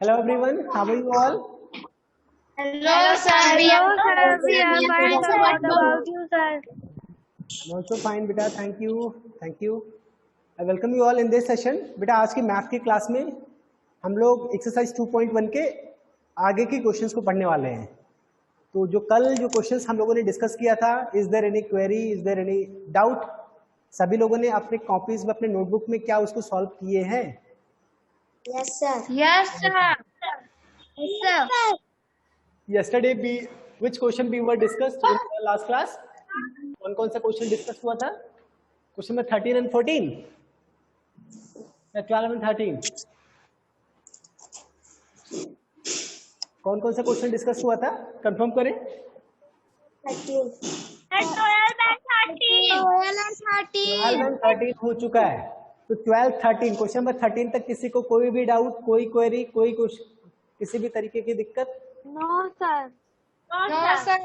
Hello everyone, how are you all? Hello sir, we are fine. What about you sir? I'm also fine बेटा, thank you. I welcome you all in this session. बेटा आज की math की class में हम लोग exercise 2.1 के आगे की क्वेश्चंस को पढ़ने वाले हैं। तो जो कल जो क्वेश्चंस हम लोगों ने डिस्कस किया था, is there any query, is there any doubt, सभी लोगों ने अपने कॉपीज में अपने नोटबुक में क्या उसको सॉल्व किए हैं? Yes sir. Yes sir. Yes sir. Yesterday which question we were discussed in the last class? कौन सा क्वेश्चन डिस्कस हुआ था? क्वेश्चन नंबर 13 and 14 या 12 and 13? कौन सा क्वेश्चन डिस्कस हुआ था? कंफर्म करें। 12 and 13 हो चुका है। तो 12, 13, क्वेश्चन नंबर 13 तक किसी को कोई भी डाउट, कोई क्वेरी, कोई किसी भी तरीके की दिक्कत? No sir. No sir.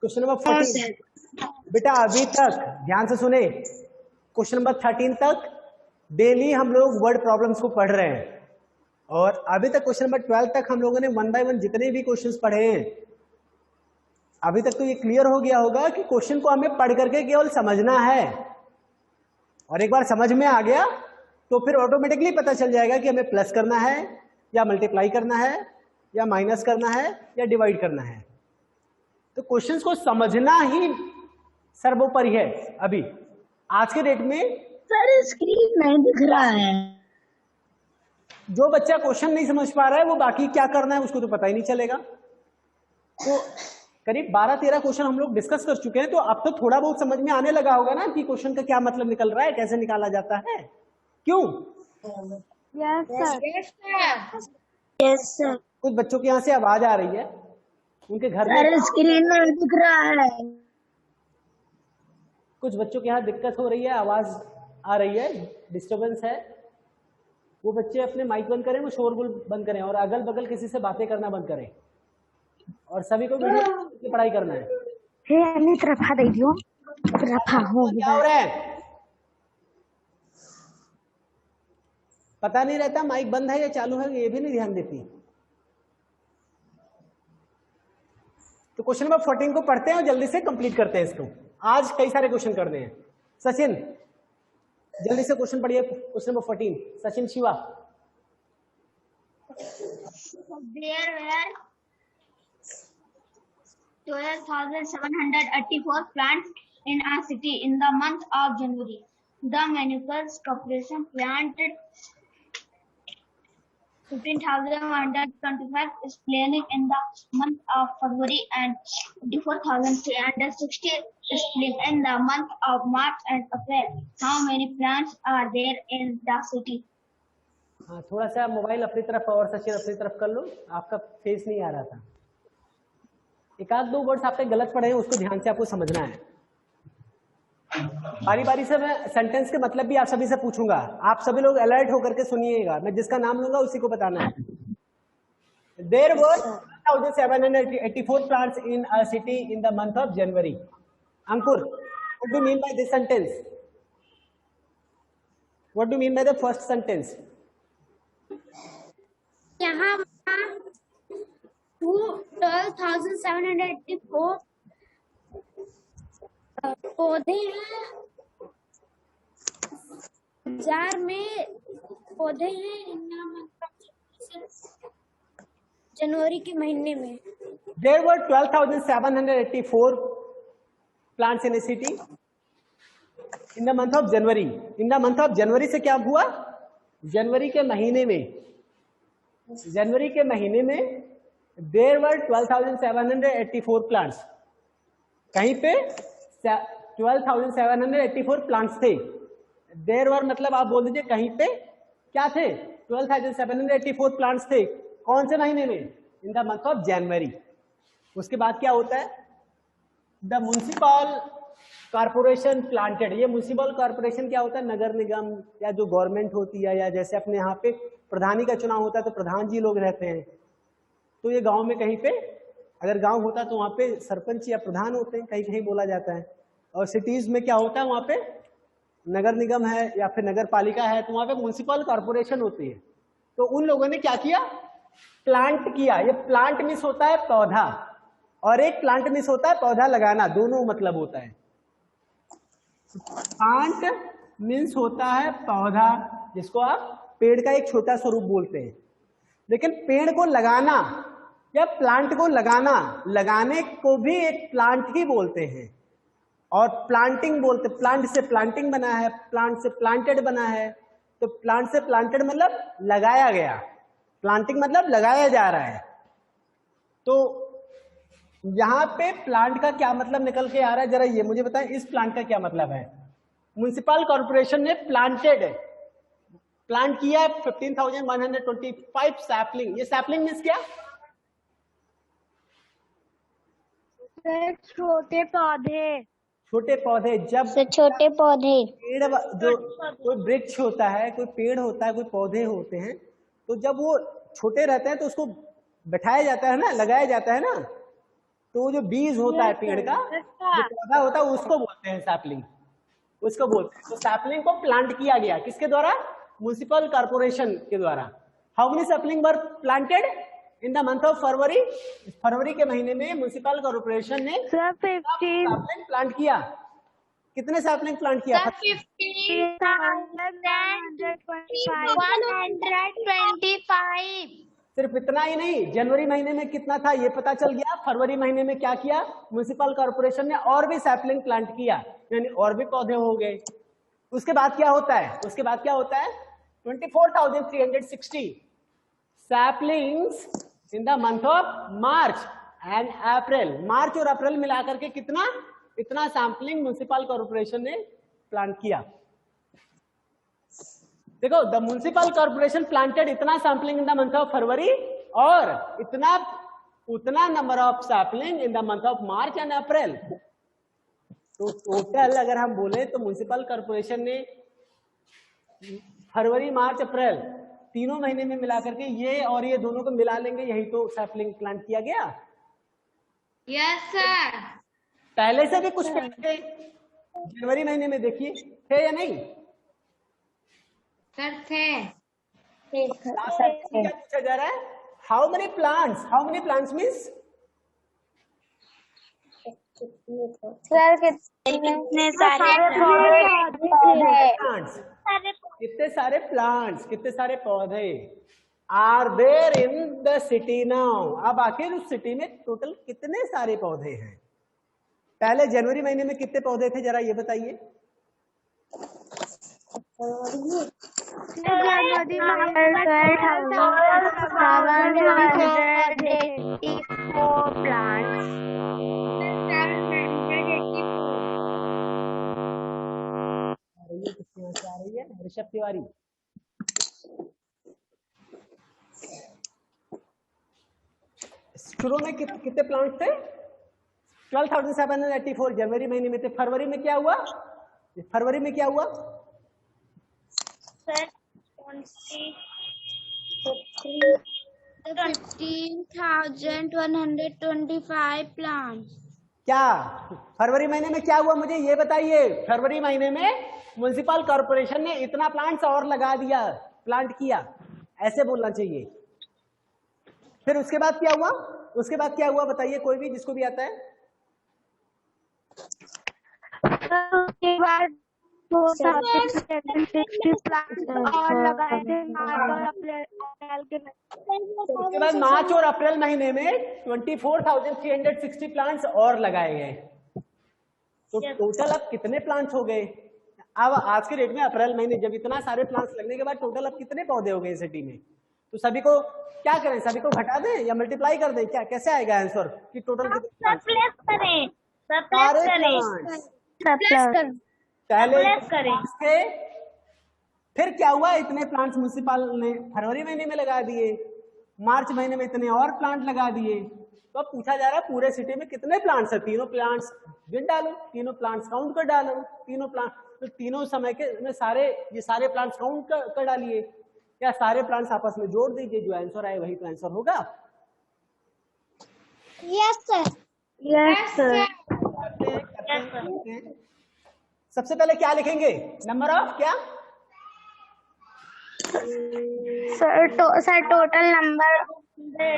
Question number 14 बेटा अभी तक ध्यान से सुने, क्वेश्चन नंबर 13 तक डेली हम लोग वर्ड प्रॉब्लम्स को पढ़ रहे हैं और अभी तक क्वेश्चन नंबर 12 तक हम लोगों ने 1 by 1 जितने भी क्वेश्चंस पढ़े हैं, अभी तक तो ये क्लियर हो गया होगा कि क्वेश्चन को हमें पढ़ करके केवल समझना है और एक बार समझ में आ गया तो फिर ऑटोमेटिकली पता चल जाएगा कि हमें प्लस करना है या मल्टीप्लाई करना है या माइनस करना है या डिवाइड करना है। तो क्वेश्चंस को समझना ही सर्वोपरि है। अभी आज के डेट में सर स्क्रीन नहीं दिख रहा है। जो बच्चा क्वेश्चन नहीं समझ पा रहा है वो बाकी क्या करना है उसको तो पता ही नहीं चलेगा। तो करीब 12-13 क्वेश्चन हम लोग डिस्कस कर चुके हैं, तो अब तो थोड़ा बहुत समझ में आने लगा होगा ना कि क्वेश्चन का क्या मतलब निकल रहा है, कैसे निकाला जाता है, क्यों? Yes sir. Yes sir. कुछ बच्चों के यहाँ से आवाज आ रही है, उनके घर में सर स्क्रीन नहीं दिख रहा है। कुछ बच्चों के यहाँ दिक्कत हो रही है, आवाज आ रही है, डिस्टर्बेंस है। वो बच्चे अपने माइक बंद करें, वो शोरगुल बंद करें और अगल बगल किसी से बातें करना बंद करें और सभी को वीडियो की पढ़ाई करना है। रफा दे दियो, रफा हो क्या हो रहा है पता नहीं रहता, माइक बंद है या चालू है ये भी नहीं ध्यान देती। तो क्वेश्चन नंबर 14 को पढ़ते हैं और जल्दी से कंप्लीट करते हैं इसको। आज कई सारे क्वेश्चन करने हैं। सचिन जल्दी से क्वेश्चन पढ़िए, question number 14। Sachin Shiva. There were 12,784 plants in a city in the month of January. The Manufacturers Corporation planted 15,125 splenic in the month of February and 24,360 splenic in the month of March and April. How many plants are there in the city? हाँ, थोड़ा सा mobile अपनी तरफ और सचिन अपनी तरफ कर लो, आपका फेस नहीं आ रहा था। एक आध दो वर्ड्स आपने गलत पढ़े हैं, उसको ध्यान से आपको समझना है। बारी बारी से मैं सेंटेंस के मतलब भी आप सभी से पूछूंगा, आप सभी लोग अलर्ट होकर के सुनिएगा। मैं जिसका नाम लूंगा उसी को बताना है। There were 1,784 plants in a city in the month of January. Ankur, what do you mean by this sentence? What do you mean by the first sentence? यहाँ 12,784 पौधे हैं, जार में पौधे हैं जनवरी के महीने में। There were 12,784 plants in a city in the month of January. In the month of January से क्या हुआ? जनवरी के महीने में there were 12,784 plants. कहीं पे 12,784 प्लांट्स थे। देयर वर मतलब आप बोल दीजिए कहीं पे क्या थे? 12,784 प्लांट्स थे। कौन से महीने में? इन द मंथ ऑफ जनवरी। उसके बाद क्या होता है? The municipal corporation planted. ये म्युनिसिपल कॉर्पोरेशन क्या होता है? नगर निगम या जो गवर्नमेंट होती है, या जैसे अपने यहाँ पे प्रधानी का चुनाव होता है तो प्रधान जी लोग रहते हैं। तो ये गांव में कहीं पे, अगर गांव होता तो वहां पे सरपंच या प्रधान होते हैं, कहीं कहीं बोला जाता है। और सिटीज में क्या होता है, वहां पे नगर निगम है या फिर नगर पालिका है, तो वहां पे म्युनिसिपल कॉर्पोरेशन होती है। तो उन लोगों ने क्या किया, प्लांट किया। ये प्लांट मीन्स होता है पौधा, और एक प्लांट मीन्स होता है पौधा लगाना, दोनों मतलब होता है। प्लांट मीन्स होता है पौधा, जिसको आप पेड़ का एक छोटा स्वरूप बोलते हैं। लेकिन पेड़ को लगाना या प्लांट को लगाना, लगाने को भी एक प्लांट ही बोलते हैं। और प्लांटिंग बोलते, प्लांट से प्लांटिंग बना है, प्लांट से प्लांटेड बना है। तो प्लांट से प्लांटेड मतलब लगाया गया, प्लांटिंग मतलब लगाया जा रहा है। तो यहां पे प्लांट का क्या मतलब निकल के आ रहा है, जरा ये मुझे बताएं, इस प्लांट का क्या मतलब है। म्युनिसिपल कॉर्पोरेशन ने प्लांट किया 15,125 सैपलिंग। ये सैपलिंग मीन्स क्या, छोटे पौधे, छोटे पौधे। जब छोटे पौधे, पेड़, जो कोई वृक्ष होता है, कोई पेड़ होता है, कोई पौधे होते हैं, तो जब वो छोटे रहते हैं तो उसको बैठाया जाता है ना, लगाया जाता है ना, तो जो बीज होता है पेड़ का, जो पौधा होता है, उसको बोलते हैं सैपलिंग, उसको बोलते हैं। तो सैपलिंग को प्लांट किया गया किसके द्वारा, म्युनिसिपल कॉर्पोरेशन के द्वारा। How many sapling were planted in the month of February. फरवरी के महीने में म्युनिसिपल कॉर्पोरेशन ने सैपलिंग प्लांट किया। कितने सैपलिंग प्लांट किया, 125। सिर्फ इतना ही नहीं, जनवरी महीने में कितना था ये पता चल गया। फरवरी महीने में क्या किया, म्युनिसिपल कॉर्पोरेशन ने और भी सैपलिंग प्लांट किया, यानी और भी पौधे हो गए। उसके बाद क्या होता है, उसके बाद क्या होता है, 24,360 saplings in the month of March and April. मार्च और अप्रैल मिलाकर के कितना, इतना सैम्पलिंग म्युनिसिपल कॉर्पोरेशन ने प्लांट किया। देखो, द म्युनिसिपल कॉर्पोरेशन प्लांटेड इतना sampling in the month of February, और उतना number of sapling in the month of March and April. तो टोटल अगर हम बोले तो म्युनिसिपल कॉर्पोरेशन ने फरवरी, मार्च, अप्रैल तीनों महीने में मिला करके, ये और ये दोनों को मिला लेंगे, यही तो सैपलिंग प्लांट किया गया। Yes sir. पहले से भी कुछ पेड़ थे, जनवरी महीने में देखिए, थे या नहीं सर थे। क्या पूछा जा रहा है, how many plants means, sir कितने सारे प्लांट्स, कितने सारे प्लांट्स, कितने सारे पौधे are there in the city now. अब आखिर उस सिटी में टोटल कितने सारे पौधे हैं। पहले जनवरी महीने में कितने पौधे थे, जरा ये बताइए। आ रही है ऋषभ तिवारी। शुरू में कितने प्लांट थे, 12,784 जनवरी महीने में थे। फरवरी में क्या हुआ, फरवरी में क्या हुआ सर, 15,125 प्लांट्स। क्या फरवरी महीने में क्या हुआ, मुझे ये बताइए। फरवरी महीने में म्युनिसिपल कॉर्पोरेशन ने इतना प्लांट्स और लगा दिया, प्लांट किया, ऐसे बोलना चाहिए। फिर उसके बाद क्या हुआ, उसके बाद क्या हुआ बताइए, कोई भी जिसको भी आता है। उसके बाद 4,760 प्लांट्स और लगाए थे उसके बाद मार्च और अप्रैल महीने में 24,360 प्लांट्स और लगाए गए। तो टोटल अब कितने प्लांट्स हो गए। अब आज के डेट में अप्रैल महीने जब इतना सारे प्लांट्स लगने के बाद टोटल अब कितने पौधे हो गए सिटी में। तो सभी को क्या करें, सभी को घटा दें या मल्टीप्लाई कर दें, क्या कैसे आएगा आंसर कि टोटल कितने थे। फिर क्या हुआ, इतने प्लांट्स म्युनिसिपल ने फरवरी महीने में लगा दिए, मार्च महीने में इतने और प्लांट लगा दिए। तो अब पूछा जा रहा है पूरे सिटी में कितने प्लांट्स है, तीनों प्लांट्स गिन डालो, तीनों प्लांट्स काउंट कर डालो, तीनों प्लांट, तो तीनों समय के में सारे ये सारे प्लांट्स काउंट कर डालिए, या सारे प्लांट्स आपस में जोड़ दीजिए, जो आंसर आए वही तो आंसर होगा। Yes sir, yes sir. करते हैं। सबसे पहले क्या लिखेंगे? नंबर ऑफ क्या? Sir, total number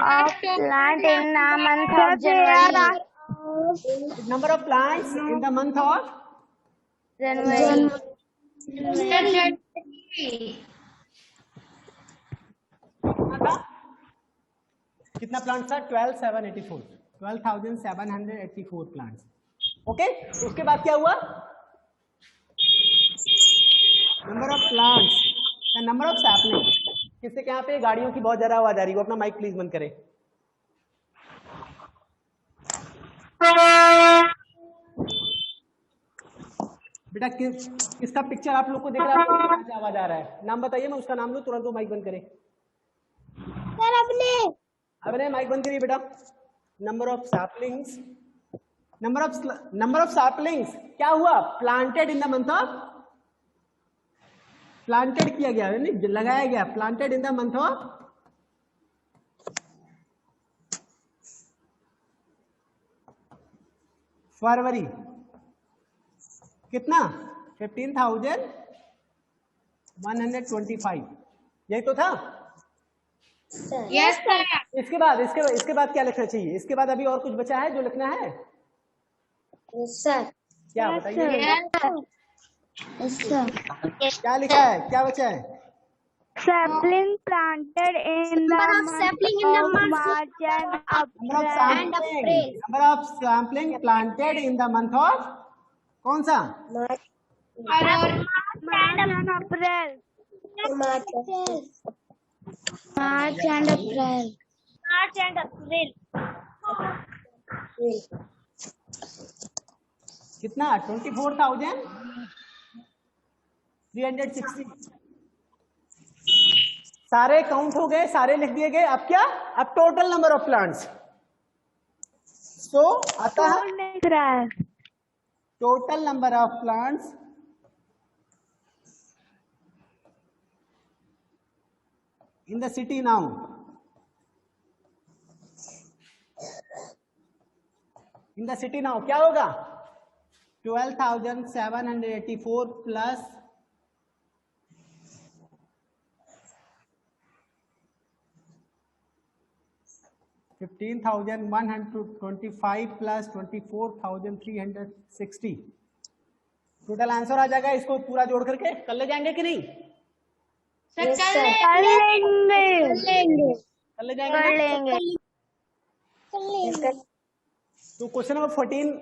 of plant in the month of January. Number of plants in the month of January. कितना प्लांट था? 12,784 प्लांट्स। ओके, उसके बाद क्या हुआ? Number of plants, number of sapling. किससे यहाँ पे गाड़ियों की बहुत ज्यादा आवाज आ रही है, वो अपना माइक प्लीज बंद करें। बेटा किसका पिक्चर आप लोग को दिख रहा है? कहाँ से आवाज आ रहा है? नाम बताइए, मैं उसका नाम लूं तुरंत वो माइक बंद करे। Sir, अपने माइक बंद करिए बेटा। Number of saplings, number of saplings क्या हुआ? Planted in the month of, planted किया गया नहीं लगाया गया, planted in the month of फरवरी। कितना? 15,125। यही तो था। yes sir. इसके बाद क्या लिखना चाहिए? इसके बाद अभी और कुछ बचा है जो लिखना है? Yes sir. क्या बताइए? Yes sir. क्या लिखा है? क्या बचा है? Sapling planted in the month of March and April. Number of sapling planted in the month of कौन सा? March and April. March and April. कितना? 24,360। सारे काउंट हो गए, सारे लिख दिए गए। अब क्या? अब टोटल नंबर ऑफ प्लांट्स। सो आता है total number of plants in the city now. In the city now क्या होगा? 12,784 प्लस 15,125 प्लस 24,360। टोटल आंसर आ जाएगा। इसको पूरा जोड़ करके कर ले जाएंगे कि नहीं? कर लेंगे। तो क्वेश्चन नंबर 14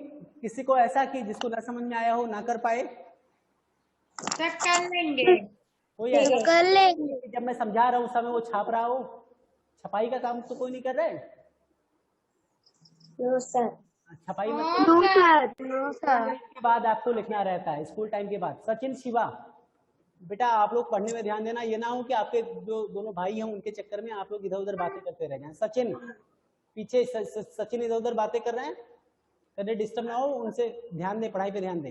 किसी को ऐसा कि जिसको ना समझ में आया हो, ना कर पाए? कर लेंगे। कोई ऐसा कर लेंगे जब मैं समझा रहा हूँ उस समय वो छाप रहा हो? छपाई का काम तो कोई नहीं कर रहा है। No sir. छपाई में नो सर। के बाद आपको लिखना रहता है स्कूल टाइम के बाद। सचिन, शिवा, बेटा आप लोग पढ़ने में ध्यान देना। ये ना हो कि आपके जो दोनों भाई हैं उनके चक्कर में आप लोग इधर उधर बातें करते रह जाएं। सचिन पीछे, सचिन इधर उधर बातें कर रहे हैं, कभी डिस्टर्ब ना हो, उनसे ध्यान दे, पढ़ाई पे ध्यान दे।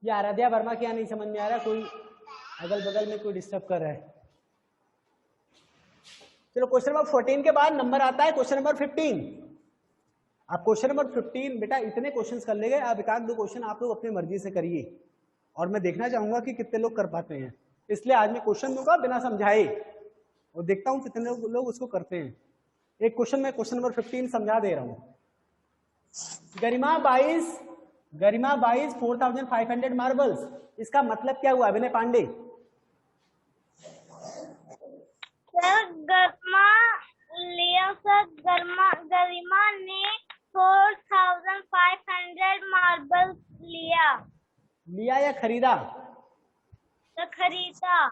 ये आराध्या वर्मा क्या नहीं समझ में आ रहा? कोई अगल बगल में कोई डिस्टर्ब कर रहा है। चलो क्वेश्चन नंबर 14 के बाद नंबर आता है क्वेश्चन नंबर 15। आप क्वेश्चन नंबर 15 बेटा इतने क्वेश्चंस कर ले गए, आप एक आध दो क्वेश्चन आप लोग अपनी मर्जी से करिए और मैं देखना चाहूंगा कि कितने लोग कर पाते हैं। इसलिए आज मैं क्वेश्चन दूंगा बिना समझाए और देखता हूं कितने लोग उसको करते हैं। एक क्वेश्चन मैं क्वेश्चन नंबर 15 समझा दे रहा हूं। गरिमा 22 4,500 मार्बल्स, इसका मतलब क्या हुआ? अभिनय पांडे। गरिमा ने 4,500 मार्बल्स लिया या खरीदा? तो खरीदा।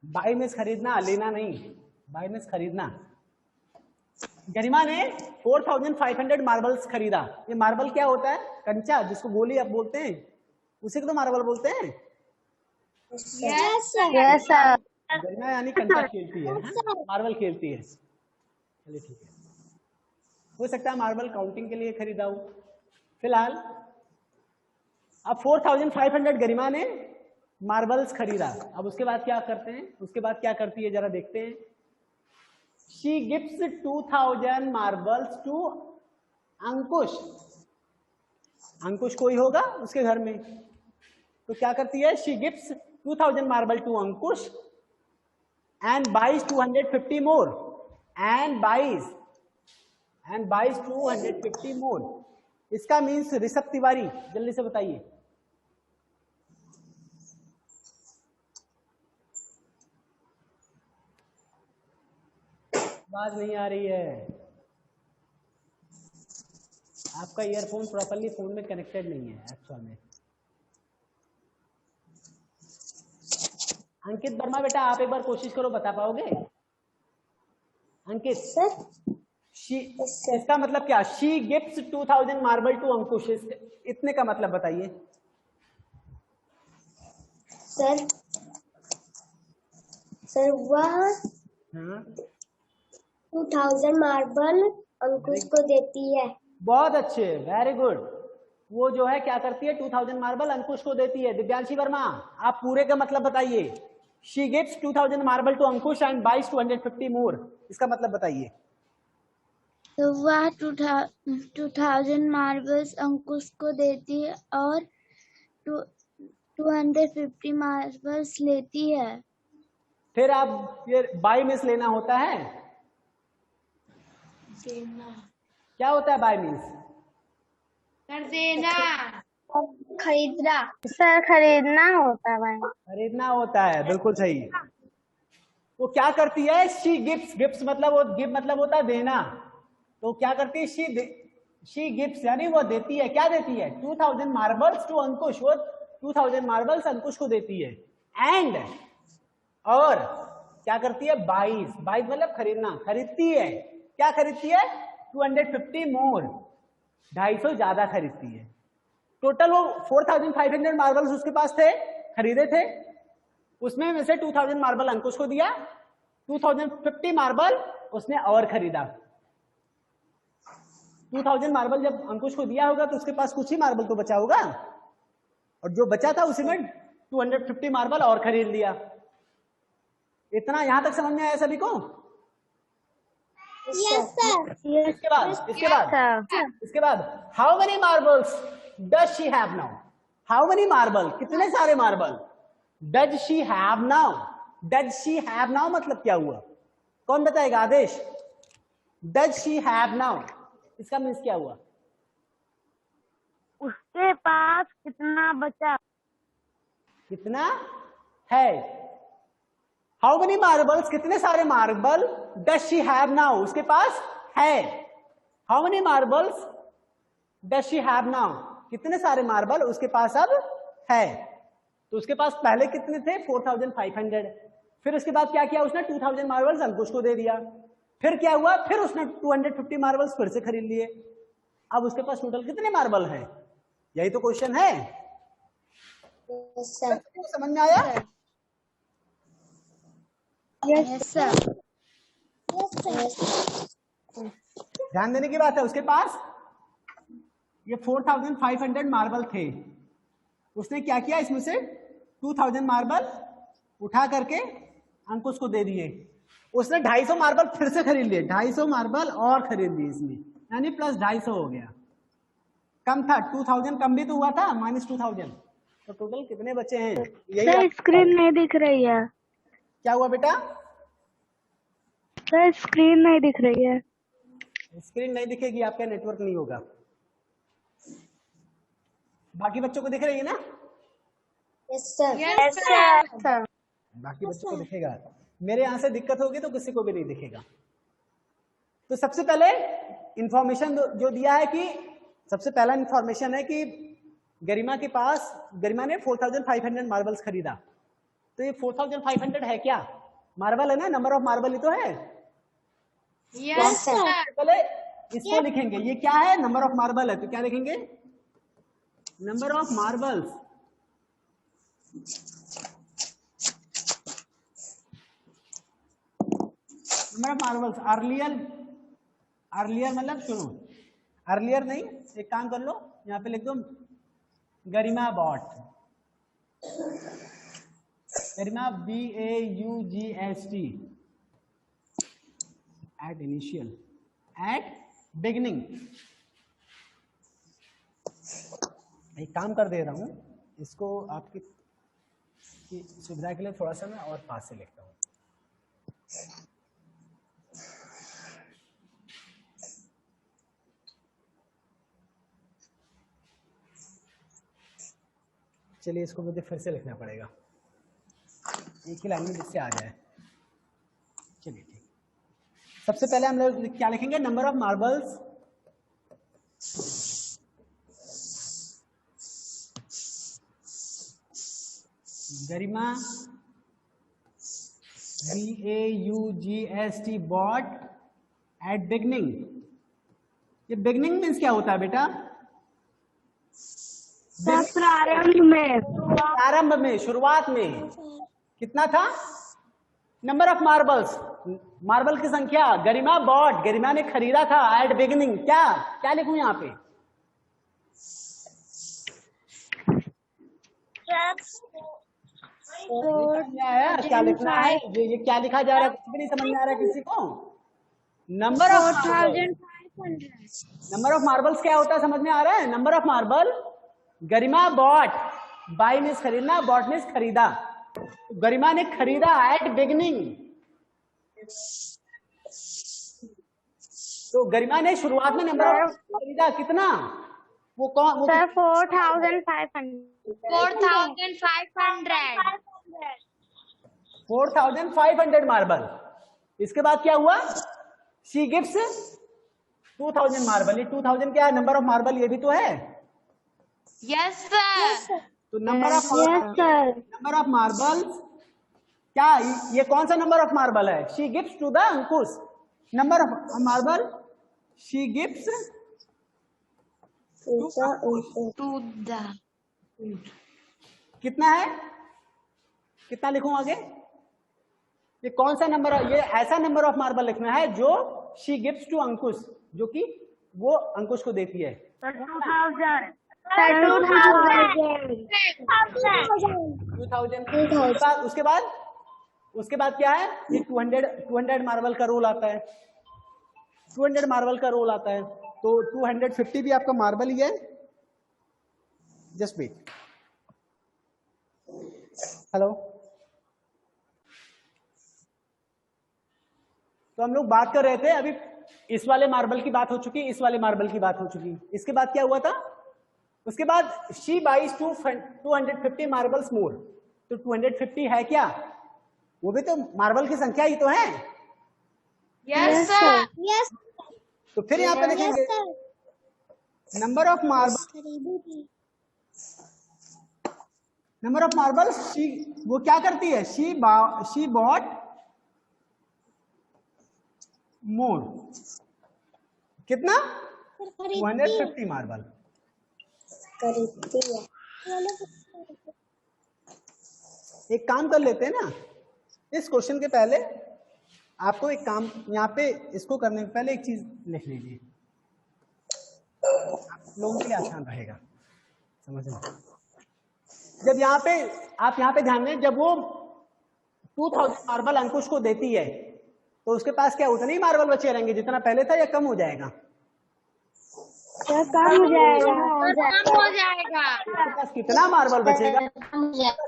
बाई मीन्स खरीदना, लेना नहीं। बाई मीन्स खरीदना। गरिमा ने 4,500 मार्बल्स खरीदा। ये मार्बल क्या होता है? कंचा, जिसको गोली आप बोलते हैं, उसी को तो मार्बल बोलते हैं। Yes sir. गरिमा यानी कंचा खेलती है, मार्बल खेलती है। चलिए ठीक है, हो सकता है मार्बल काउंटिंग के लिए खरीदा हो। फिलहाल अब 4,500 गरिमा ने मार्बल्स खरीदा। अब उसके बाद क्या करते हैं, उसके बाद क्या करती है जरा देखते हैं। She gives 2000 marbles to Ankush. Ankush कोई होगा उसके घर में, तो क्या करती है? She gives 2000 marble to Ankush and buys 250 more and buys 250 more. इसका मीन्स ऋषभ तिवारी जल्दी से बताइए। आवाज नहीं आ रही है, आपका ईयरफोन प्रॉपर्ली फोन में कनेक्टेड नहीं है एक्चुअल में। अंकित वर्मा बेटा आप एक बार कोशिश करो, बता पाओगे? अंकित सर, इसका मतलब क्या? शी गिव्स 2000 मार्बल टू अंकुश, इतने का मतलब बताइए सर। सर वह 2000 मार्बल अंकुश को देती है। बहुत अच्छे, वेरी गुड। वो जो है क्या करती है? 2000 मार्बल अंकुश को देती है। दिव्यांशी वर्मा आप पूरे का मतलब बताइए। She gives 2000 marble to Ankush and buys 250 more, इसका मतलब बताइए। तो वह 2000 मार्बल्स अंकुश को देती है और 250 मार्बल्स लेती है। फिर आप ये बाय मीन्स लेना होता है, क्या होता है बाय मीन्स? कर देना, खरीदना। सर खरीदना होता है। खरीदना होता है, बिल्कुल सही। वो क्या करती है? शी गिव्स, गिव्स मतलब वो गिव मतलब होता है देना, तो क्या करती है? शी गिव्स यानी वो देती है। क्या देती है? 2000 मार्बल्स टू अंकुश, वो 2000 मार्बल्स अंकुश को देती है। एंड और क्या करती है? बाइज, बाइज मतलब खरीदना, खरीदती है। क्या खरीदती है? 250 मोर, 250 ज्यादा खरीदती है। टोटल वो 4500 मार्बल्स उसके पास थे, खरीदे थे, उसमें में से 2000 मार्बल अंकुश को दिया, 2050 मार्बल उसने और खरीदा। 2000 मार्बल जब अंकुश को दिया होगा तो उसके पास कुछ ही मार्बल तो बचा होगा, और जो बचा था उसी में 250 मार्बल और खरीद लिया। इतना यहां तक समझ में आया सभी को? Yes sir. इसके बाद how many marbles does she have now? How many marble, कितने सारे marble does she have now? Does she have now मतलब क्या हुआ? कौन बताएगा? आदेश। डज शी हैव नाउ इसका मीन्स क्या हुआ? उसके पास कितना बचा? कितना है? हाउ मेनी मार्बल्स, कितने सारे marble does she have now, उसके पास है। How many marbles does she have now, कितने सारे मार्बल उसके पास अब है। तो उसके पास पहले कितने थे? 4500। फिर उसके बाद क्या किया उसने? 2000 मार्बल्स अंकुश को दे दिया। फिर क्या हुआ? फिर उसने 250 मार्बल्स फिर से खरीद लिए। अब उसके पास टोटल कितने मार्बल हैं? यही तो क्वेश्चन है। समझ में आया? Yes sir. ध्यान देने की बात है। उसके पास ये 4500 मार्बल थे, उसने क्या किया? इसमें से 2000 मार्बल उठा करके अंकुश को दे दिए। उसने 250 मार्बल फिर से खरीद लिए, 250 मार्बल और खरीद लिए इसमें, यानी प्लस 250 हो गया। कम था, 2000 कम भी तो हुआ था, -2000। तो टोटल कितने बचे हैं? सर स्क्रीन नहीं दिख रही है। क्या हुआ बेटा? सर स्क्रीन नहीं दिख रही है। स्क्रीन नहीं दिखेगी, आपका नेटवर्क नहीं होगा। बाकी बच्चों को दिख रही है ना? Yes sir. Yes sir. बाकी बच्चों को दिखेगा। मेरे यहां से दिक्कत होगी तो किसी को भी नहीं दिखेगा। तो सबसे पहले इंफॉर्मेशन जो दिया है कि सबसे पहला इंफॉर्मेशन है कि गरिमा के पास, गरिमा ने 4500 मार्बल्स खरीदा। तो ये 4500 है क्या? मार्बल है ना, नंबर ऑफ मार्बल ही तो है। Yes sir. पहले इसको लिखेंगे, ये क्या है? नंबर ऑफ मार्बल है, तो क्या लिखेंगे? Number of marbles. Number of marbles earlier मतलब सुनो, अर्लियर नहीं, एक काम कर लो, यहाँ पे लिख दो गरिमा बॉट, Garima BAUGST, at initial, at beginning. एक काम कर दे रहा हूं, इसको आपकी सुविधा के लिए थोड़ा सा मैं और पास से लिखता हूं। चलिए इसको मुझे फिर से लिखना पड़ेगा, एक ही लाइन में जिससे आ जाए। चलिए ठीक, सबसे पहले हम लोग क्या लिखेंगे, number of marbles Garima BAUGST bought at beginning. ये बिगनिंग मीन्स क्या होता है बेटा? प्रारंभ में, प्रारंभ में, शुरुआत में। कितना था नंबर ऑफ मार्बल्स? मार्बल की संख्या। गरिमा बॉट, गरिमा ने खरीदा था। एट बिगिनिंग, क्या क्या लिखूं यहाँ पे? क्या लिखना है? ये क्या लिखा जा रहा है? कुछ भी नहीं समझ में आ रहा है किसी को। Number of 4500। Number of marbles क्या होता है समझ में आ रहा है? Number of marble, Garima bought, buy means खरीदना, बॉट मीन्स खरीदा। गरिमा ने खरीदा एट बिगिनिंग, तो गरिमा ने शुरुआत में नंबर ऑफ खरीदा कितना? वो कौन? वो 4500। 4500 मार्बल। इसके बाद क्या हुआ? She gives 2000 marble. ये 2000 क्या है? नंबर ऑफ मार्बल ये भी तो है। Yes sir. तो नंबर ऑफ मार्बल क्या? ये कौन सा नंबर ऑफ मार्बल है? She gives to the Ankush. Number of marble she gives to the, कितना है? कितना लिखूं आगे? ये कौन सा नंबर? ये ऐसा नंबर ऑफ मार्बल लिखना है जो शी गिव्स टू अंकुश, जो कि वो अंकुश को देती है। 2000। उसके बाद क्या है? ये 200 मार्बल का रोल आता है। 200 मार्बल का रोल आता है, तो 250 भी आपका मार्बल ही है। Just wait. हेलो, तो हम लोग बात कर रहे थे अभी, इस वाले मार्बल की बात हो चुकी, इस वाले मार्बल की बात हो चुकी। इसके बाद क्या हुआ था? उसके बाद शी बाइज 250 मार्बल्स मोर। तो 250 है क्या? वो भी तो मार्बल की संख्या ही तो है। Yes sir. यस तो फिर यहाँ पे लिखेंगे नंबर ऑफ मार्बल शी, वो क्या करती है? शी बॉट मोर। कितना? 250 मार्बल खरीदती है। एक काम कर लेते हैं ना, इस क्वेश्चन के पहले आपको एक काम, यहाँ पे इसको करने के पहले एक चीज लिख लीजिए, आप लोगों के लिए आसान रहेगा समझना। जब यहाँ पे आप यहाँ पे ध्यान दें, जब वो 2000 मार्बल अंकुश को देती है तो उसके पास क्या उतने ही मार्बल बचे रहेंगे जितना पहले था, या कम हो जाएगा? कम हो जाएगा। कम हो जाएगा। उसके पास कितना मार्बल बचेगा?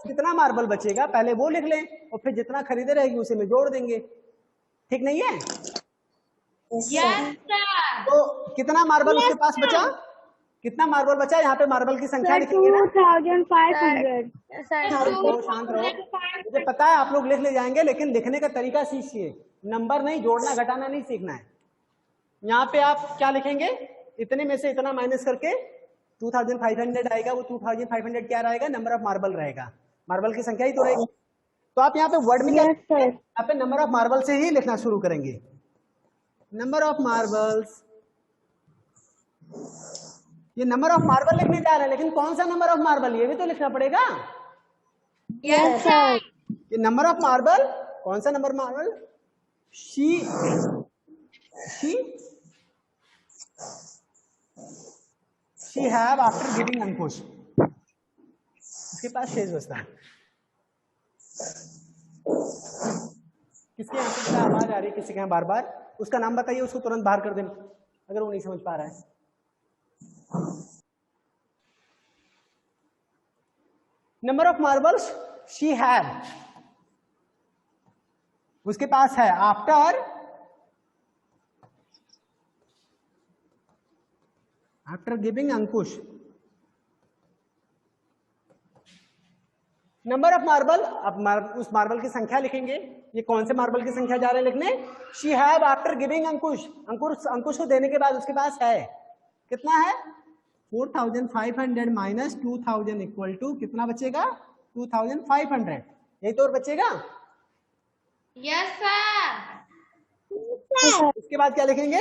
कितना मार्बल बचेगा पहले वो लिख लें, और फिर जितना खरीदे रहेगी उसे में जोड़ देंगे। ठीक नहीं है? Yes sir. तो कितना मार्बल उसके पास बचा? कितना मार्बल बचा? यहाँ पे मार्बल की संख्या लिखेंगे ना। 2500। शांत रहो, मुझे पता है आप लोग लिख ले जाएंगे, लेकिन लिखने का तरीका सीखिए। नंबर नहीं, जोड़ना घटाना नहीं सीखना है। यहाँ पे आप क्या लिखेंगे? इतने में से इतना माइनस करके 2500 आएगा। वो 2500 क्या रहेगा? नंबर ऑफ मार्बल रहेगा। मार्बल की संख्या ही तो रहेगी। तो आप यहाँ पे वर्ड में यहाँ पे नंबर ऑफ मार्बल से ही लिखना शुरू करेंगे। नंबर ऑफ मार्बल्स, ये नंबर ऑफ मार्बल लिखने जा रहे हैं, लेकिन कौन सा नंबर ऑफ मार्बल ये भी तो लिखना पड़ेगा। Yes sir. ये नंबर ऑफ मार्बल, कौन सा number marble? She have after giving Ankush. इसके पास शेष बचता है। किसके यहाँ पे आवाज आ रही है? किसी के यहाँ बार बार? उसका नाम बताइए, उसको तुरंत बाहर कर दें अगर वो नहीं समझ पा रहा है। Number of marbles she have, उसके पास है after giving Ankush. Number of marble, अब उस मार्बल की संख्या लिखेंगे। ये कौन से मार्बल की संख्या जा रहे हैं लिखने? शी हैव आफ्टर गिविंग अंकुश, अंकुश को देने के बाद उसके पास है, कितना है? 4500 माइनस 2000 इक्वल टू कितना बचेगा? 2500। यही तो और बचेगा। Yes sir. इसके बाद क्या लिखेंगे?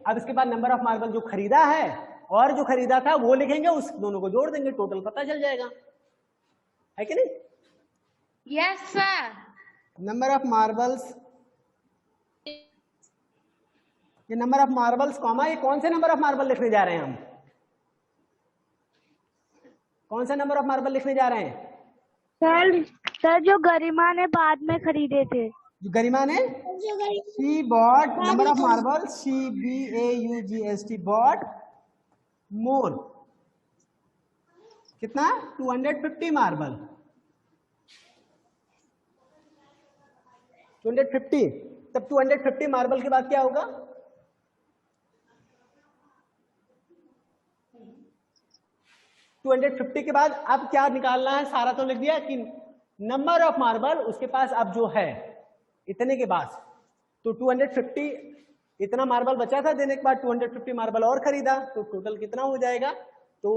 अब इसके बाद नंबर ऑफ मार्बल जो खरीदा है और जो खरीदा था वो लिखेंगे, उस दोनों को जोड़ देंगे, टोटल पता चल जाएगा, है कि नहीं? Yes sir. Number of marbles, ये नंबर ऑफ मार्बल्स कॉमा, ये कौन से नंबर ऑफ मार्बल लिखने जा रहे हैं हम? कौन सा नंबर ऑफ मार्बल लिखने जा रहे हैं? सर जो गरिमा ने बाद में खरीदे थे। जो गरिमा ने, she bought, number of marble she BAUGST bot मोर, कितना? 250 मार्बल, 250। तब 250 मार्बल के बाद क्या होगा? 250 के बाद अब क्या निकालना है? सारा तो लिख दिया कि नंबर ऑफ मार्बल उसके पास अब जो है इतने के बाद, तो 250 इतना मार्बल बचा था देने के बाद 250 मार्बल और खरीदा, तो टोटल कितना हो जाएगा? तो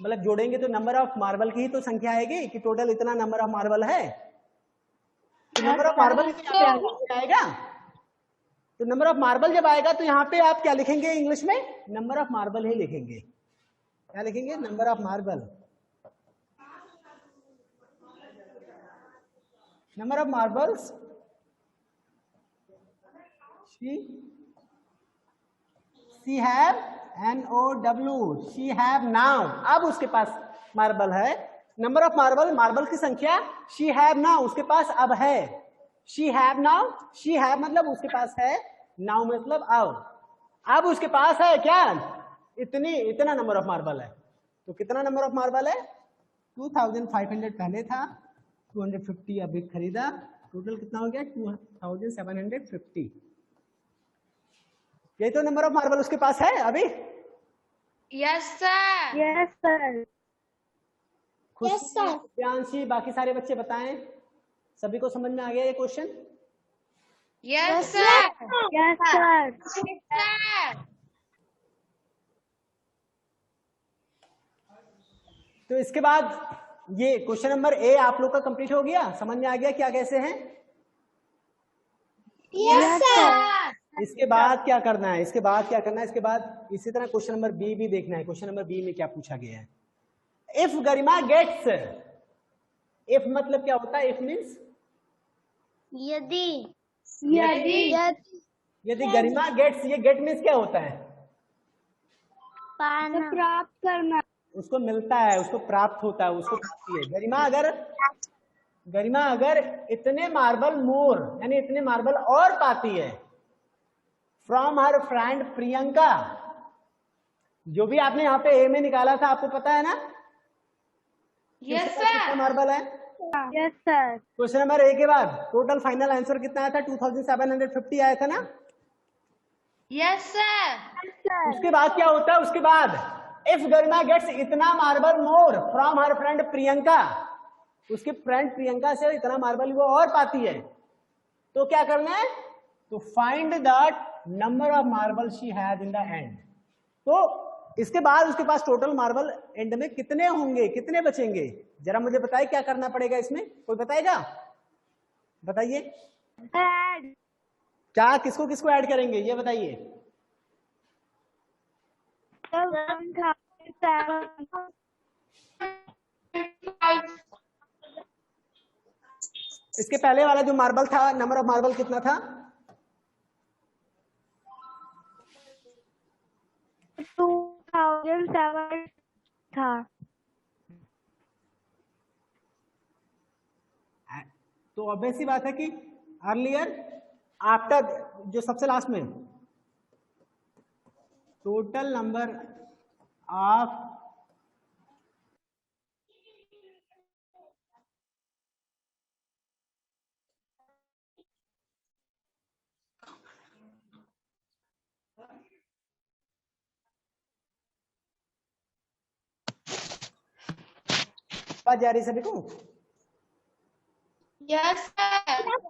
मतलब जोड़ेंगे तो नंबर ऑफ मार्बल की ही तो संख्या आएगी कि टोटल इतना नंबर ऑफ मार्बल है। तो नंबर ऑफ मार्बल आएगा, तो नंबर ऑफ मार्बल जब आएगा तो यहाँ पे आप क्या लिखेंगे इंग्लिश में? नंबर ऑफ मार्बल ही लिखेंगे। क्या लिखेंगे? Number of marble. Number of marbles she have NOW, she have now, अब उसके पास मार्बल है। नंबर ऑफ मार्बल, मार्बल की संख्या, शी हैव नाउ, उसके पास अब है। She have now, she have मतलब उसके पास है, नाउ मतलब अब उसके पास है क्या? इतना नंबर ऑफ मार्बल है। तो कितना नंबर ऑफ मार्बल है? 2500 पहले था, 250 अभी खरीदा, टोटल कितना हो गया? 2750। यही तो नंबर ऑफ मार्बल उसके पास है अभी। Yes sir. Yes sir. Priyanshi, बाकी सारे बच्चे बताएं, सभी को समझ में आ गया ये question? Yes sir. Yes sir. तो इसके बाद ये क्वेश्चन नंबर ए आप लोग का कंप्लीट हो गया, समझ में आ गया क्या कैसे है? Yes sir. इसके बाद क्या करना है? इसके बाद इसी तरह क्वेश्चन नंबर बी भी देखना है। क्वेश्चन नंबर बी में क्या पूछा गया है? इफ गरिमा गेट्स, इफ मतलब क्या होता है? इफ मीन्स यदि गरिमा गेट्स, ये गेट मीन्स क्या होता है? प्राप्त करना, उसको मिलता है, उसको प्राप्त होता है, उसको पाती है। गरिमा अगर इतने मार्बल मोर यानी इतने मार्बल और पाती है फ्रॉम हर फ्रेंड प्रियंका, जो भी आपने यहाँ पे ए में निकाला था आपको पता है ना? Yes sir. कितना मार्बल है? Yes sir. Question number A के बाद टोटल फाइनल आंसर कितना आया था? 2750 आया था ना? Yes sir. उसके बाद क्या होता है? उसके बाद इफ गरिमा गेट्स इतना marble more from her friend Priyanka, उसके फ्रेंड प्रियंका से इतना मार्बल वो और पाती है, तो क्या करना है? तो find the number of marble she has in the end. तो इसके बाद उसके पास टोटल मार्बल एंड में कितने होंगे, कितने बचेंगे? जरा मुझे बताइए क्या करना पड़ेगा इसमें, कोई बताएगा? बताइए क्या, किसको किसको ऐड करेंगे ये बताइए। इसके पहले वाला जो मार्बल था, नंबर ऑफ मार्बल कितना था? 2007 था। तो ऑब्वियस सी बात है कि अर्लियर आफ्टर जो सबसे लास्ट में टोटल नंबर ऑफ बात जा रही सभी को? Yes, sir.